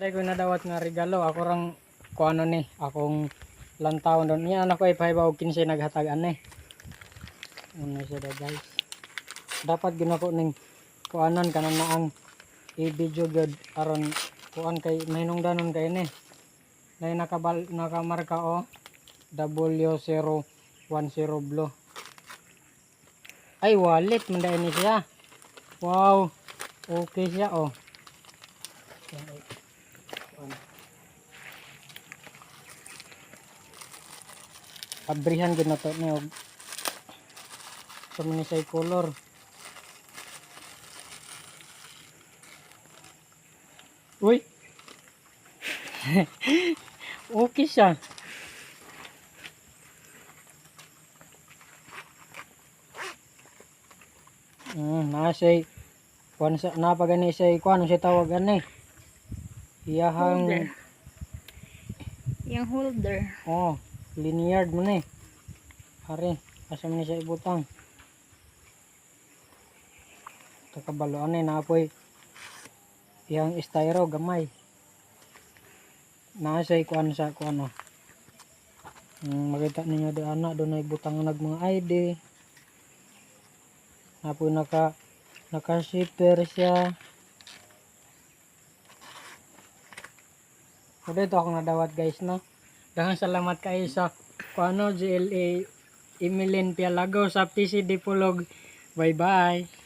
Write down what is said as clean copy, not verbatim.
Dahil ko nadawat nga regalo, ako rang kuano ni, akong lantaw doon. Yan ako ay 5 o 15 naghatagan ni. Ano siya da guys. Dapat ginako ning kuanan kanan na ang i-video gyud aron kuan kay mahinungdanon kay ni. Nay nakamarka o W010 blue. Ay wallet man dai ni siya. Wow. Okay siya oh. Abrihan gud na to ni og sumini say color. Uy. Okay siya. Nasay kuan sa napagani say kuan sa tawag ani. Iyahang Holder. Yung holder. oh, linear mo ni. Are, asa man ni siya ibutang. Kakabaloan ni naapoy iyang styro gamay. Nasay kuan sa kuan oh. Makita ninyo di ana doon ay butang nag mga ID. Napoy naka shipper siya. So dito ako nadawat guys no. Daghang salamat kayo sa kuano GLA Emilien Pialago sa TC Dipolog. Bye bye.